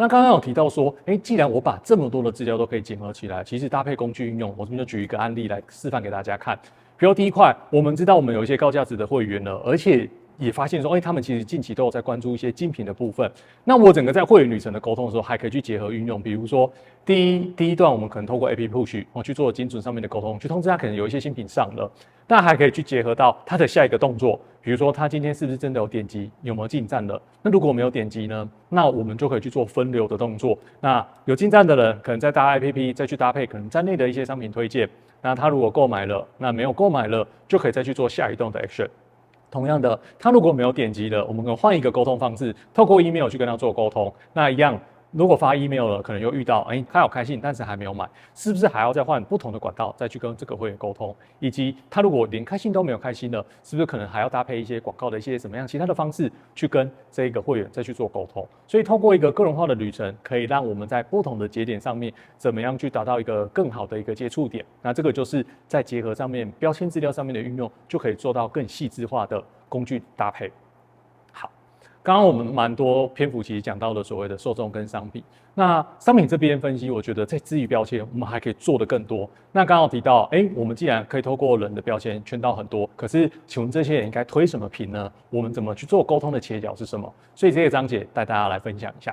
那刚刚有提到说，既然我把这么多的资料都可以结合起来，其实搭配工具运用，我这边就举一个案例来示范给大家看。比如第一块，我们知道我们有一些高价值的会员了，而且也发现说，他们其实近期都有在关注一些精品的部分。那我整个在会员旅程的沟通的时候，还可以去结合运用，比如说第一段，我们可能透过 AP Push 去做精准上面的沟通，去通知他可能有一些新品上了，那还可以去结合到他的下一个动作，比如说他今天是不是真的有点击，有没有进站了？那如果没有点击呢，那我们就可以去做分流的动作。那有进站的人，可能再搭 APP 再去搭配可能站内的一些商品推荐。那他如果购买了，那没有购买了，就可以再去做下一动的 action。同样的，他如果没有点击了，我们可能换一个沟通方式，透过 email 去跟他做沟通。那一样，如果发 email 了，可能又遇到，他有开信，但是还没有买，是不是还要再换不同的管道再去跟这个会员沟通？以及他如果连开信都没有开信了，是不是可能还要搭配一些广告的一些什么样其他的方式去跟这一个会员再去做沟通？所以透过一个个人化的旅程，可以让我们在不同的节点上面，怎么样去达到一个更好的一个接触点？那这个就是在结合上面标签资料上面的运用，就可以做到更细致化的工具搭配。好，刚刚我们蛮多篇幅其实讲到了所谓的受众跟商品。那商品这边分析，我觉得在基于标签，我们还可以做得更多。那刚刚提到，我们既然可以透过人的标签圈到很多，可是请问这些人应该推什么品呢？我们怎么去做沟通的切角是什么？所以这个章节带大家来分享一下。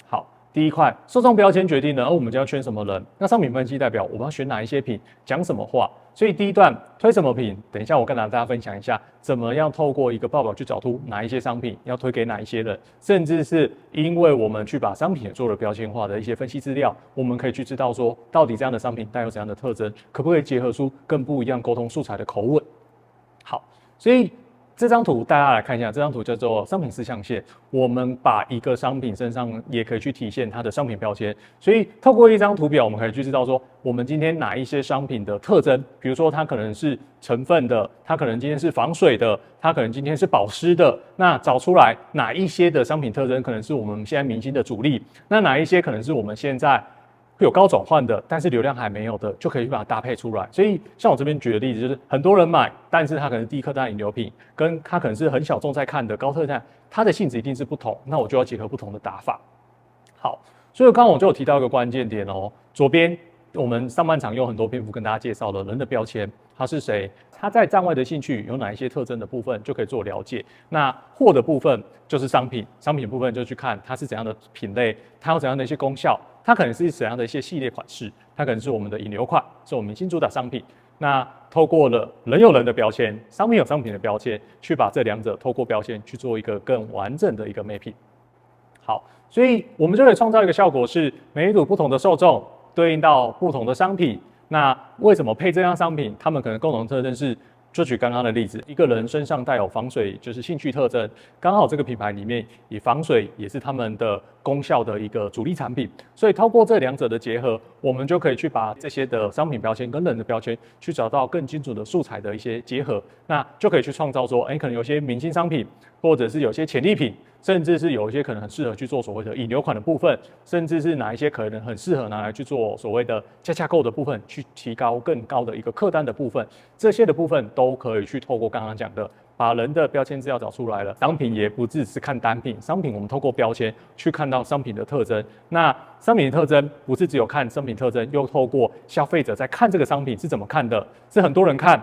好，第一块受众标签决定了，我们就要圈什么人。那商品分析代表我们要选哪一些品，讲什么话。所以第一段推什么品，等一下我跟大家分享一下，怎么样透过一个报表去找出哪一些商品要推给哪一些人，甚至是因为我们去把商品也做了标签化的一些分析资料，我们可以去知道说，到底这样的商品带有怎样的特征，可不可以结合出更不一样沟通素材的口吻。好，所以这张图大家来看一下，这张图叫做商品四象限。我们把一个商品身上也可以去体现它的商品标签，所以透过一张图表，我们可以去知道说，我们今天哪一些商品的特征，比如说它可能是成分的，它可能今天是防水的，它可能今天是保湿的。那找出来哪一些的商品特征可能是我们现在明星的主力，那哪一些可能是我们现在会有高转换的，但是流量还没有的，就可以把它搭配出来。所以像我这边举的例子，就是很多人买，但是它可能低客单饮料品，跟它可能是很小众在看的高特价，它的性质一定是不同，那我就要结合不同的打法。好，所以刚刚我就有提到一个关键点哦，左边我们上半场用很多篇幅跟大家介绍了人的标签，他是谁，他在站外的兴趣有哪一些特征的部分就可以做了解。那货的部分就是商品，商品部分就去看它是怎样的品类，它有怎样的一些功效，它可能是怎样的一些系列款式，它可能是我们的引流款，是我们明星主打商品。那透过了人有人的标签，商品有商品的标签，去把这两者透过标签去做一个更完整的一个 mapping。好，所以我们就可以创造一个效果是，每一组不同的受众对应到不同的商品。那为什么配这样商品？他们可能共同特征是，就举刚刚的例子，一个人身上带有防水就是兴趣特征，刚好这个品牌里面以防水也是他们的功效的一个主力产品，所以透过这两者的结合，我们就可以去把这些的商品标签跟人的标签去找到更精准的素材的一些结合，那就可以去创造说，可能有些明星商品，或者是有些潜力品，甚至是有一些可能很适合去做所谓的引流款的部分，甚至是哪一些可能很适合拿来去做所谓的加价购的部分，去提高更高的一个客单的部分，这些的部分都可以去透过刚刚讲的，把人的标签资料找出来了。商品也不只是看单品，商品我们透过标签去看到商品的特征。那商品的特征不是只有看商品特征，又透过消费者在看这个商品是怎么看的，是很多人看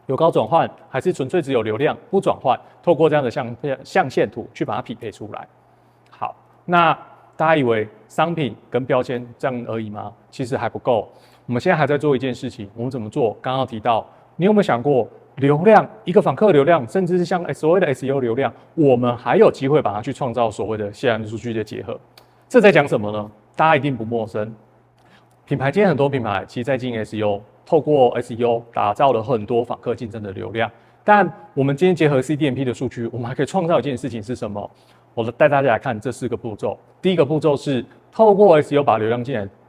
有高转换，还是纯粹只有流量不转换？透过这样的象限图去把它匹配出来。好，那大家以为商品跟标签这样而已吗？其实还不够。我们现在还在做一件事情，我们怎么做？刚刚提到，你有没有想过，流量一个访客流量，甚至是像所谓的 SEO 流量，我们还有机会把它去创造所谓的线上数据的结合。这在讲什么呢？大家一定不陌生。品牌今天很多品牌其实在经营 SEO。透过 SEO 打造了很多访客竞争的流量，但我们今天结合 CDMP 的数据，我们还可以创造一件事情是什么？我带大家来看这4个步骤。第一个步骤是透过 SEO 把流量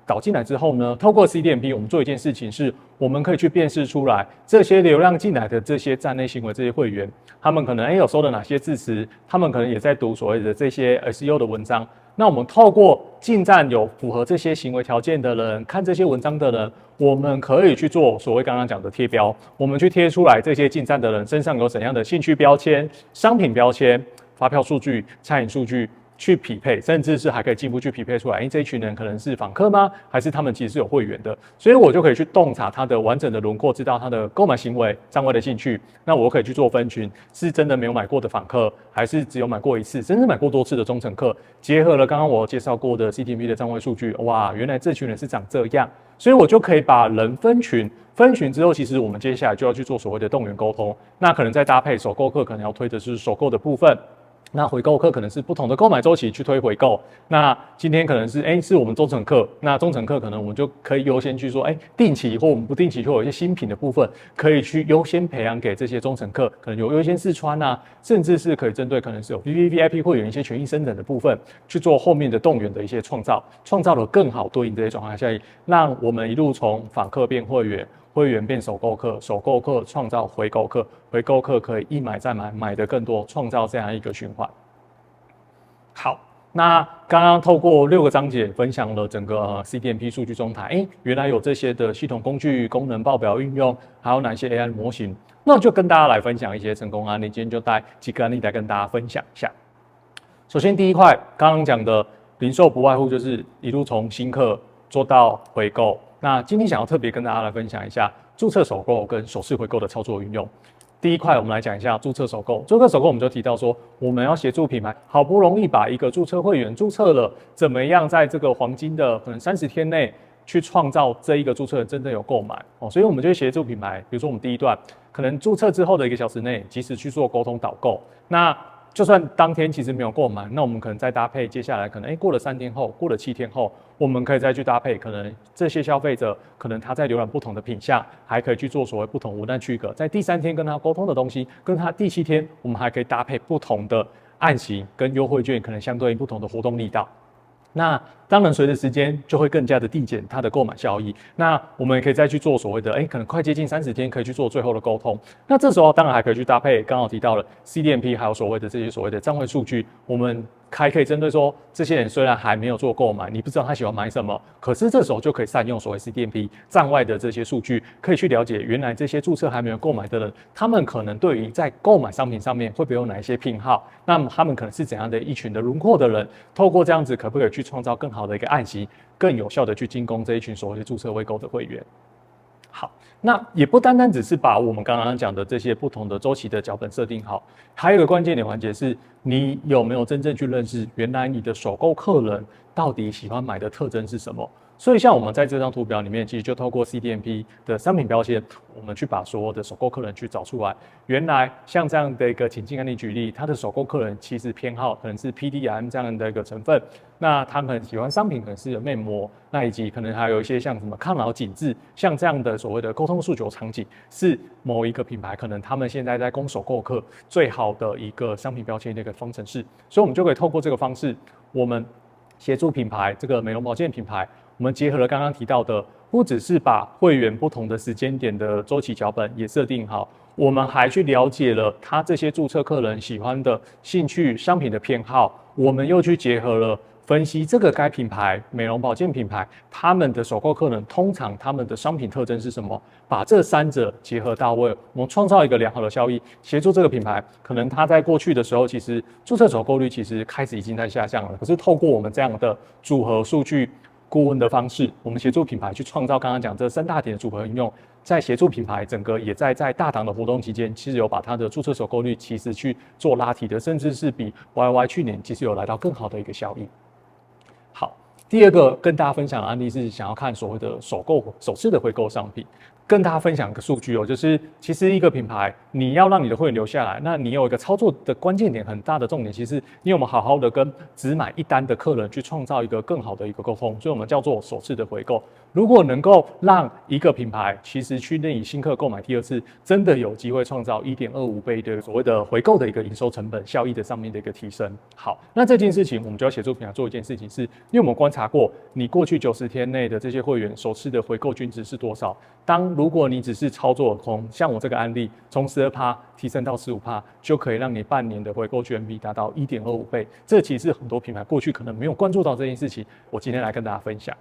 导进来之后呢，透过 CDMP 我们做一件事情是，我们可以去辨识出来这些流量进来的这些站内行为，这些会员，他们可能有收了哪些字词，他们可能也在读所谓的这些 SEO 的文章。那我们透过进站有符合这些行为条件的人，看这些文章的人，我们可以去做所谓刚刚讲的贴标，我们去贴出来这些进站的人身上有怎样的兴趣标签、商品标签、发票数据、餐饮数据、去匹配，甚至是还可以进一步去匹配出来，这一群人可能是访客吗？还是他们其实是有会员的？所以我就可以去洞察他的完整的轮廓，知道他的购买行为、账外的兴趣。那我可以去做分群，是真的没有买过的访客，还是只有买过一次，甚至买过多次的忠诚客？结合了刚刚我介绍过的 CTP 的账外数据，哇，原来这群人是长这样，所以我就可以把人分群。分群之后，其实我们接下来就要去做所谓的动员沟通。那可能再搭配首购客，可能要推的是首购的部分。那回购客可能是不同的购买周期去推回购。那今天可能是是我们忠诚客，那忠诚客可能我们就可以优先去说，定期或我们不定期会有一些新品的部分，可以去优先培养给这些忠诚客，可能有优先试穿啊，甚至是可以针对可能是有 VIP 会员一些权益升等的部分，去做后面的动员的一些创造了更好对应这些转换效益，让我们一路从访客变会员。会员变首购客，首购客创造回购客，回购客可以一买再买，买得更多，创造这样一个循环。好，那刚刚透过6个章节分享了整个CDMP 数据中台，原来有这些的系统工具、功能报表运用，还有哪些 AI 模型，那就跟大家来分享一些成功案例。今天就带几个案例来跟大家分享一下。首先第一块，刚刚讲的零售不外乎就是一路从新客做到回购。那今天想要特别跟大家来分享一下注册首购跟首次回购的操作运用。第一块，我们来讲一下注册首购。注册首购，我们就提到说，我们要协助品牌，好不容易把一个注册会员注册了，怎么样在这个黄金的可能30天内去创造这一个注册人真正有购买所以我们就会协助品牌，比如说我们第一段可能注册之后的1个小时内，及时去做沟通导购。那就算当天其实没有购买，那我们可能再搭配接下来可能过了3天后，过了7天后，我们可以再去搭配，可能这些消费者可能他在浏览不同的品项，还可以去做所谓不同文案区隔，在第3天跟他沟通的东西，跟他第7天我们还可以搭配不同的案型跟优惠券，可能相对应不同的活动力道。那当然，随着时间就会更加的递减它的购买效益。那我们也可以再去做所谓的，可能快接近30天，可以去做最后的沟通。那这时候当然还可以去搭配刚好提到了 CDMP， 还有所谓的这些所谓的账位数据，我们还可以针对说，这些人虽然还没有做购买，你不知道他喜欢买什么，可是这时候就可以善用所谓 CDMP 账外的这些数据，可以去了解原来这些注册还没有购买的人，他们可能对于在购买商品上面会不会有哪一些偏好，那么他们可能是怎样的一群的轮廓的人，透过这样子可不可以去创造更好的一个案型，更有效的去进攻这一群所谓的注册未购的会员。好，那也不单单只是把我们刚刚讲的这些不同的周期的脚本设定好，还有一个关键点环节是，你有没有真正去认识原来你的首购客人到底喜欢买的特征是什么？所以像我们在这张图表里面，其实就透过 CDMP 的商品标签，我们去把所有的首购客人去找出来。原来像这样的一个情境案例举例，他的首购客人其实偏好可能是 PDM 这样的一个成分，那他们喜欢商品可能是有面膜，那以及可能还有一些像什么抗老紧致，像这样的所谓的沟通诉求场景，是某一个品牌可能他们现在在供首购客最好的一个商品标签的一个方程式。所以我们就可以透过这个方式，我们协助品牌这个美容保健品牌。我们结合了刚刚提到的，不只是把会员不同的时间点的周期脚本也设定好，我们还去了解了他这些注册客人喜欢的兴趣、商品的偏好，我们又去结合了分析这个该品牌美容保健品牌他们的首购客人通常他们的商品特征是什么，把这3者结合到位，我们创造一个良好的效益，协助这个品牌可能他在过去的时候其实注册首购率其实开始已经在下降了，可是透过我们这样的组合数据顾问的方式，我们协助品牌去创造刚刚讲这3大点的组合应用，在协助品牌整个也在大档的活动期间，其实有把它的注册首购率其实去做拉提的，甚至是比 YY 去年其实有来到更好的一个效益。好，第二个跟大家分享的案例是想要看所谓的首次的回购商品。跟大家分享一个数据就是其实一个品牌你要让你的会员留下来，那你有一个操作的关键点，很大的重点，其实你有没有好好的跟只买1单的客人去创造一个更好的一个沟通，所以我们叫做首次的回购。如果能够让一个品牌其实去任意新客购买第2次，真的有机会创造1.25倍的所谓的回购的一个营收成本效益的上面的一个提升。好，那这件事情我们就要协助品牌做一件事情，是因为我们观察过你过去90天内的这些会员首次的回购均值是多少。如果你只是操作像我这个案例，从12%提升到15%，就可以让你半年的回购 GMV 达到1.25倍。这其实很多品牌过去可能没有关注到这件事情，我今天来跟大家分享。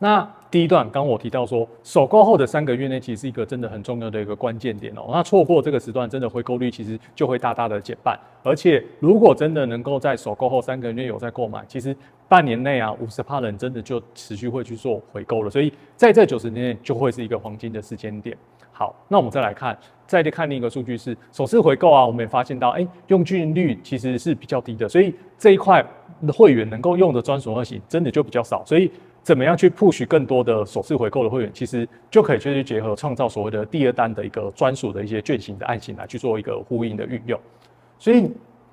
那第一段，刚刚我提到说，首购后的3个月内，其实是一个真的很重要的一个关键点哦。那错过这个时段，真的回购率其实就会大大的减半。而且，如果真的能够在首购后3个月内有在购买，其实半年内啊，50%人真的就持续会去做回购了。所以在这90天内就会是一个黄金的时间点。好，那我们再来看另一个数据是首次回购啊，我们也发现到，用均率其实是比较低的，所以这一块的会员能够用的专属2型真的就比较少，所以怎么样去 push 更多的首次回购的会员，其实就可以去结合创造所谓的第2单的一个专属的一些券型的案型来去做一个呼应的运用，所以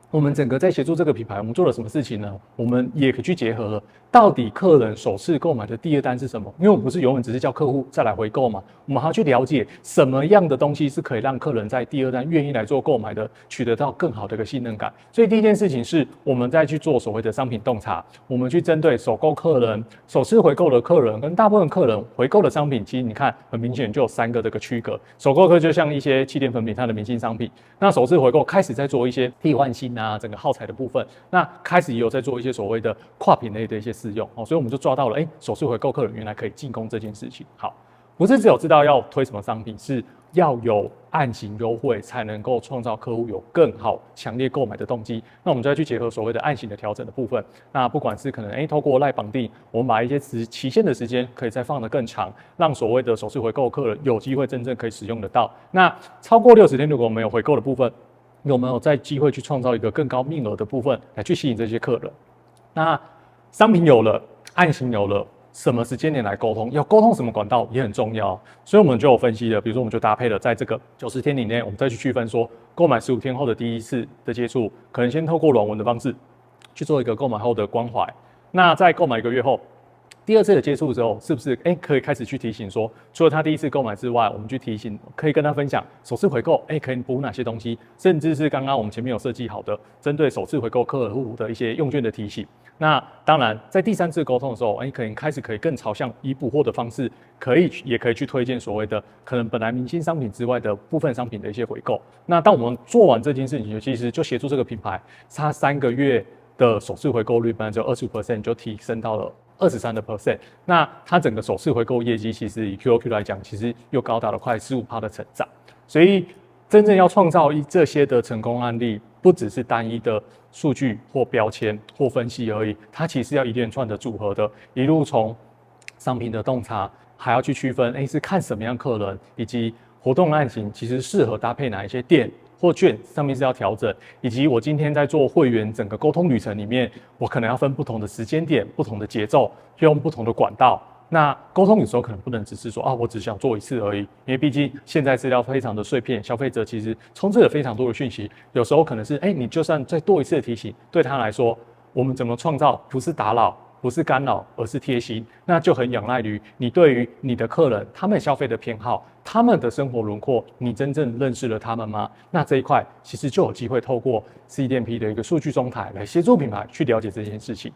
我们整个在协助这个品牌，我们做了什么事情呢？我们也可以去结合了，到底客人首次购买的第2单是什么？因为我们不是永远只是叫客户再来回购嘛，我们还要去了解什么样的东西是可以让客人在第2单愿意来做购买的，取得到更好的一个信任感。所以第一件事情是我们在去做所谓的商品洞察，我们去针对首购客人、首次回购的客人跟大部分客人回购的商品，其实你看很明显就有3个这个区隔。首购客就像一些气垫粉饼它的明星商品，那首次回购开始在做一些替换新整个耗材的部分，那开始也有在做一些所谓的跨品类的一些试用所以我们就抓到了，首次回购客人原来可以进攻这件事情。好，不是只有知道要推什么商品，是要有案型优惠，才能够创造客户有更好强烈购买的动机。那我们就要去结合所谓的案型的调整的部分。那不管是可能透过赖绑定，我们把一些期限的时间可以再放得更长，让所谓的首次回购客人有机会真正可以使用得到。那超过60天，如果没有回购的部分，有没有在机会去创造一个更高面额的部分来去吸引这些客人？那商品有了，案型有了，什么时间点来沟通？要沟通什么管道也很重要。所以我们就有分析了，比如说我们就搭配了在这个90天以内，我们再去区分说，购买15天后的第一次的接触，可能先透过软文的方式去做一个购买后的关怀。那在购买1个月后，第2次的接触之后，是不是可以开始去提醒说，除了他第1次购买之外，我们去提醒，可以跟他分享首次回购可以补哪些东西，甚至是刚刚我们前面有设计好的针对首次回购客户的一些用券的提醒。那当然，在第3次沟通的时候，可能开始可以更朝向以补货的方式，也可以去推荐所谓的可能本来明星商品之外的部分商品的一些回购。那当我们做完这件事情，其实就协助这个品牌，它3个月的首次回购率本来只有25%，就提升到了23%，那它整个首次回购业绩其实以 QOQ 来讲，其实又高达了快15%的成长。所以真正要创造这些的成功案例，不只是单一的数据或标签或分析而已，它其实要一连串的组合的，一路从商品的洞察，还要去区分，是看什么样客人，以及活动案型其实适合搭配哪一些店或券上面是要调整，以及我今天在做会员整个沟通旅程里面，我可能要分不同的时间点、不同的节奏，用不同的管道。那沟通有时候可能不能只是说我只想做1次而已，因为毕竟现在资料非常的碎片，消费者其实充斥了非常多的讯息，有时候可能是你就算再多1次的提醒，对他来说，我们怎么创造不是打扰，不是干扰，而是贴心，那就很仰赖于你对于你的客人他们消费的偏好，他们的生活轮廓，你真正认识了他们吗？那这一块其实就有机会透过 CDMP 的一个数据中台来协助品牌去了解这件事情。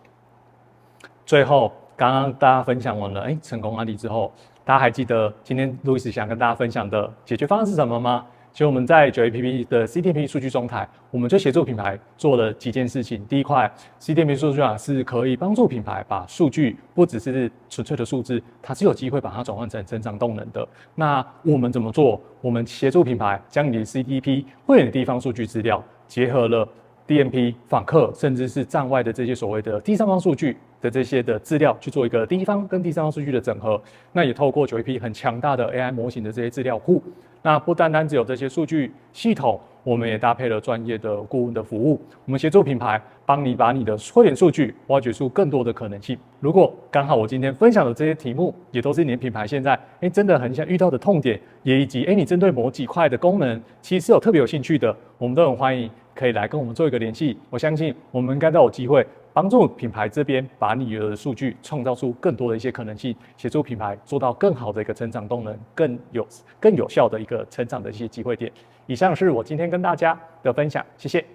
最后，刚刚大家分享完了成功案例之后，大家还记得今天路易斯想跟大家分享的解决方案是什么吗？其实我们在9APP 的 CDMP 数据中台，我们就协助品牌做了几件事情。第一块 ，CDMP 数据是可以帮助品牌把数据不只是纯粹的数字，它是有机会把它转换成成长动能的。那我们怎么做？我们协助品牌将你的 CDP 会员的地方数据资料结合了 DMP 访客，甚至是站外的这些所谓的第三方数据的这些的资料去做一个第一方跟第三方数据的整合。那也透过9APP 很强大的 AI 模型的这些资料库。那不单单只有这些数据系统，我们也搭配了专业的顾问的服务，我们协助品牌帮你把你的会员数据挖掘出更多的可能性。如果刚好我今天分享的这些题目，也都是你的品牌现在真的很想遇到的痛点，也以及你针对某几块的功能，其实是特别有兴趣的，我们都很欢迎可以来跟我们做一个联系。我相信我们应该都有机会帮助品牌这边把你的数据创造出更多的一些可能性，协助品牌做到更好的一个成长动能，更有效的一个成长的一些机会点。以上是我今天跟大家的分享，谢谢。